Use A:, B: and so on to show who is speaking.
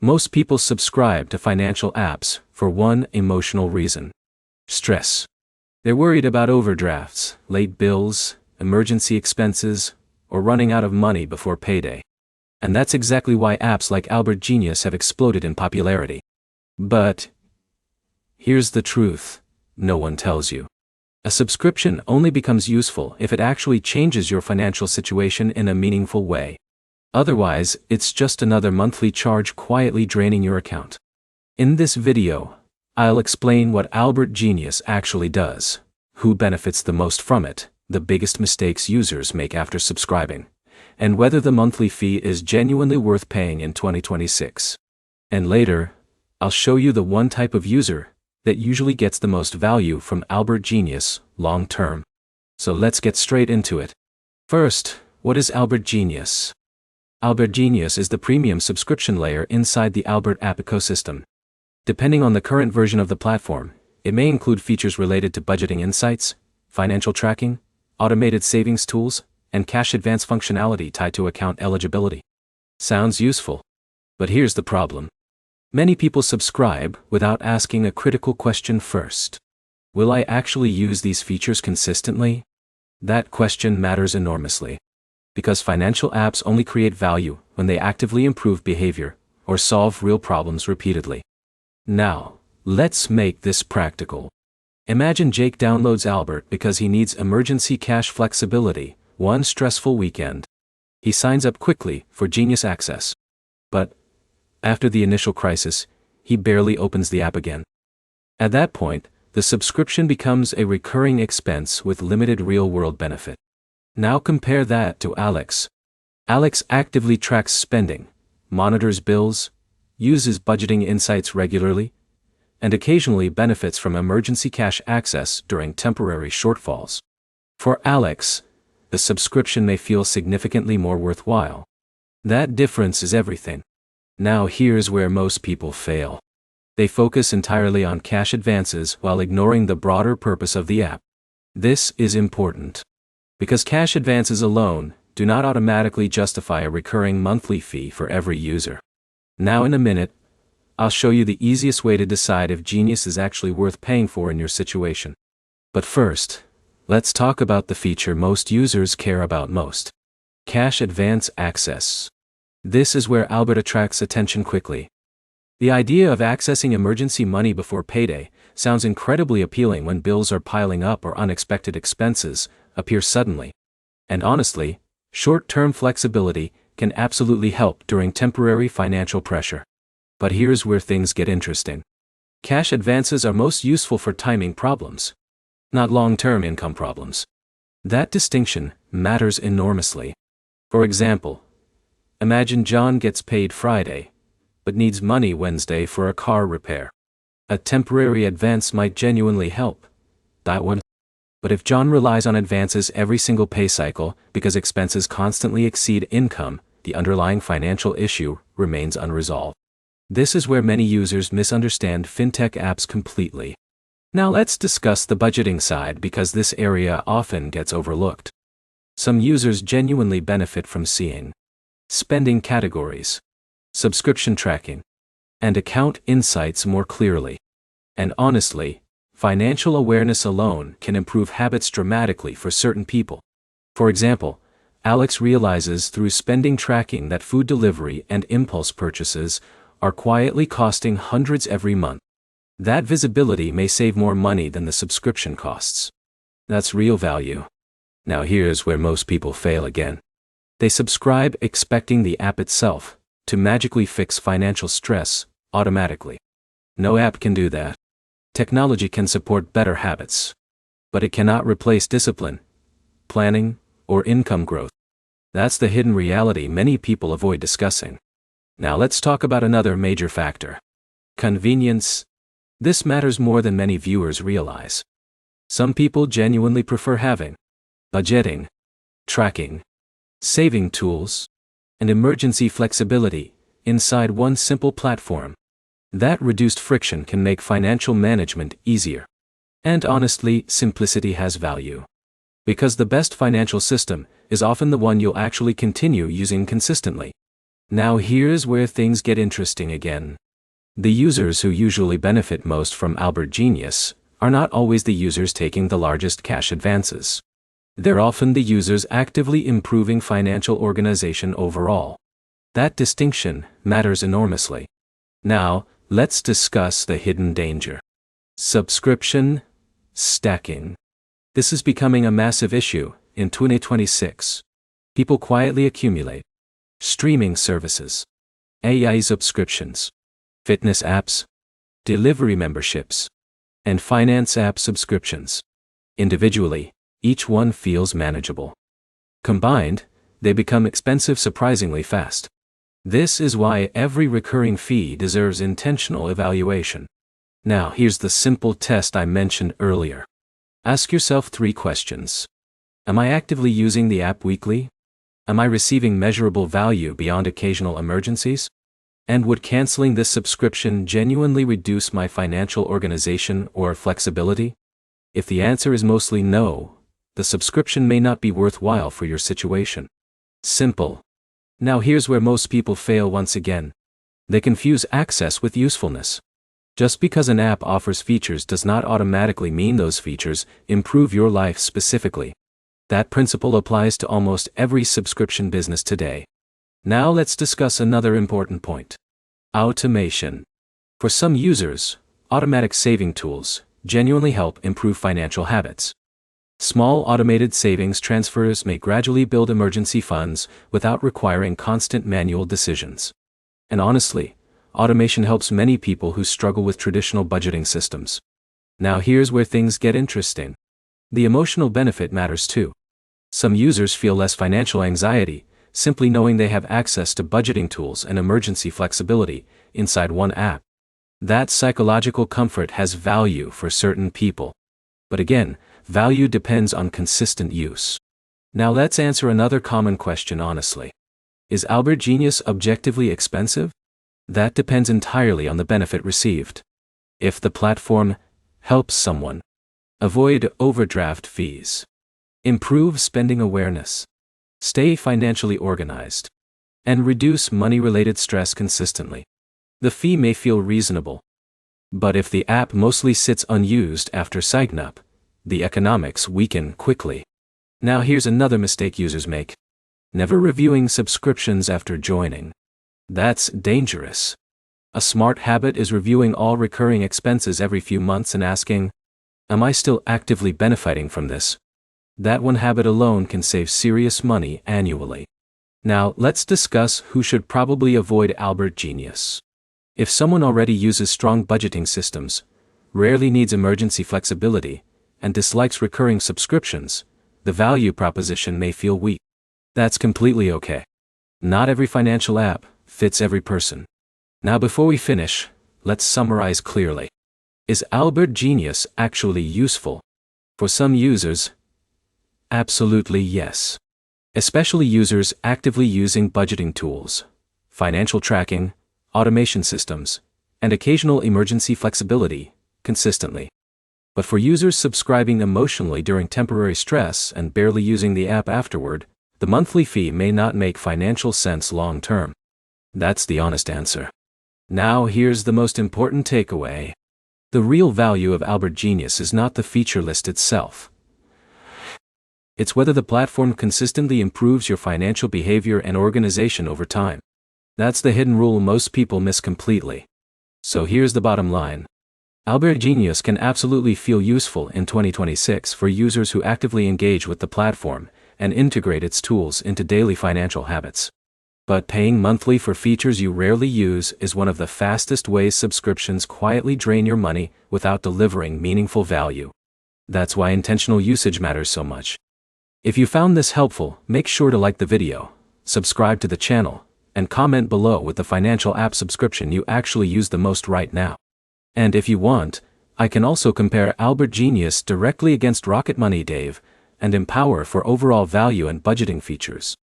A: Most people subscribe to financial apps for one emotional reason: stress. They're worried about overdrafts, late bills, emergency expenses, or running out of money before payday. And that's exactly why apps like Albert Genius have exploded in popularity. But here's the truth no one tells you. A subscription only becomes useful if it actually changes your financial situation in a meaningful way. Otherwise, it's just another monthly charge quietly draining your account. In this video, I'll explain what Albert Genius actually does, who benefits the most from it, the biggest mistakes users make after subscribing, and whether the monthly fee is genuinely worth paying in 2026. And later, I'll show you the one type of user that usually gets the most value from Albert Genius long term. So let's get straight into it. First, what is Albert Genius? Albert Genius is the premium subscription layer inside the Albert app ecosystem. Depending on the current version of the platform, it may include features related to budgeting insights, financial tracking, automated savings tools, and cash advance functionality tied to account eligibility. Sounds useful. But here's the problem. Many people subscribe without asking a critical question first. Will I actually use these features consistently? That question matters enormously. Because financial apps only create value when they actively improve behavior or solve real problems repeatedly. Now, let's make this practical. Imagine Jake downloads Albert because he needs emergency cash flexibility one stressful weekend. He signs up quickly for Genius Access. But after the initial crisis, he barely opens the app again. At that point, the subscription becomes a recurring expense with limited real-world benefit. Now compare that to Alex. Alex actively tracks spending, monitors bills, uses budgeting insights regularly, and occasionally benefits from emergency cash access during temporary shortfalls. For Alex, the subscription may feel significantly more worthwhile. That difference is everything. Now here's where most people fail. They focus entirely on cash advances while ignoring the broader purpose of the app. This is important, because cash advances alone do not automatically justify a recurring monthly fee for every user. Now in a minute, I'll show you the easiest way to decide if Genius is actually worth paying for in your situation. But first, let's talk about the feature most users care about most: cash advance access. This is where Albert attracts attention quickly. The idea of accessing emergency money before payday sounds incredibly appealing when bills are piling up or unexpected expenses appear suddenly. And honestly, short-term flexibility can absolutely help during temporary financial pressure. But here's where things get interesting. Cash advances are most useful for timing problems, not long-term income problems. That distinction matters enormously. For example, imagine John gets paid Friday, but needs money Wednesday for a car repair. A temporary advance might genuinely help. That would. But if John relies on advances every single pay cycle because expenses constantly exceed income, the underlying financial issue remains unresolved. This is where many users misunderstand fintech apps completely. Now let's discuss the budgeting side because this area often gets overlooked. Some users genuinely benefit from seeing spending categories, subscription tracking, and account insights more clearly. And honestly, financial awareness alone can improve habits dramatically for certain people. For example, Alex realizes through spending tracking that food delivery and impulse purchases are quietly costing hundreds every month. That visibility may save more money than the subscription costs. That's real value. Now here's where most people fail again. They subscribe expecting the app itself to magically fix financial stress automatically. No app can do that. Technology can support better habits, but it cannot replace discipline, planning, or income growth. That's the hidden reality many people avoid discussing. Now let's talk about another major factor: convenience. This matters more than many viewers realize. Some people genuinely prefer having budgeting, tracking, saving tools, and emergency flexibility inside one simple platform. That reduced friction can make financial management easier. And honestly, simplicity has value. Because the best financial system is often the one you'll actually continue using consistently. Now here's where things get interesting again. The users who usually benefit most from Albert Genius are not always the users taking the largest cash advances. They're often the users actively improving financial organization overall. That distinction matters enormously. Now, let's discuss the hidden danger. Subscription stacking. This is becoming a massive issue in 2026. People quietly accumulate streaming services, AI subscriptions, fitness apps, delivery memberships, and finance app subscriptions. Individually, each one feels manageable. Combined, they become expensive surprisingly fast. This is why every recurring fee deserves intentional evaluation. Now here's the simple test I mentioned earlier. Ask yourself 3 questions. Am I actively using the app weekly? Am I receiving measurable value beyond occasional emergencies? And would canceling this subscription genuinely reduce my financial organization or flexibility? If the answer is mostly no, the subscription may not be worthwhile for your situation. Simple. Now here's where most people fail once again. They confuse access with usefulness. Just because an app offers features does not automatically mean those features improve your life specifically. That principle applies to almost every subscription business today. Now let's discuss another important point. Automation. For some users, automatic saving tools genuinely help improve financial habits. Small automated savings transfers may gradually build emergency funds without requiring constant manual decisions. And honestly, automation helps many people who struggle with traditional budgeting systems. Now here's where things get interesting. The emotional benefit matters too. Some users feel less financial anxiety, simply knowing they have access to budgeting tools and emergency flexibility inside one app. That psychological comfort has value for certain people. But again, value depends on consistent use. Now let's answer another common question honestly. Is Albert Genius objectively expensive? That depends entirely on the benefit received. If the platform helps someone avoid overdraft fees, improve spending awareness, stay financially organized, and reduce money-related stress consistently, the fee may feel reasonable. But if the app mostly sits unused after signing up, the economics weaken quickly. Now here's another mistake users make. Never reviewing subscriptions after joining. That's dangerous. A smart habit is reviewing all recurring expenses every few months and asking, am I still actively benefiting from this? That one habit alone can save serious money annually. Now let's discuss who should probably avoid Albert Genius. If someone already uses strong budgeting systems, rarely needs emergency flexibility, and dislikes recurring subscriptions, the value proposition may feel weak. That's completely okay. Not every financial app fits every person. Now before we finish, let's summarize clearly. Is Albert Genius actually useful? For some users, absolutely yes. Especially users actively using budgeting tools, financial tracking, automation systems, and occasional emergency flexibility consistently. But for users subscribing emotionally during temporary stress and barely using the app afterward, the monthly fee may not make financial sense long term. That's the honest answer. Now here's the most important takeaway. The real value of Albert Genius is not the feature list itself. It's whether the platform consistently improves your financial behavior and organization over time. That's the hidden rule most people miss completely. So here's the bottom line. Albert Genius can absolutely feel useful in 2026 for users who actively engage with the platform and integrate its tools into daily financial habits. But paying monthly for features you rarely use is one of the fastest ways subscriptions quietly drain your money without delivering meaningful value. That's why intentional usage matters so much. If you found this helpful, make sure to like the video, subscribe to the channel, and comment below with the financial app subscription you actually use the most right now. And if you want, I can also compare Albert Genius directly against Rocket Money Dave and Empower for overall value and budgeting features.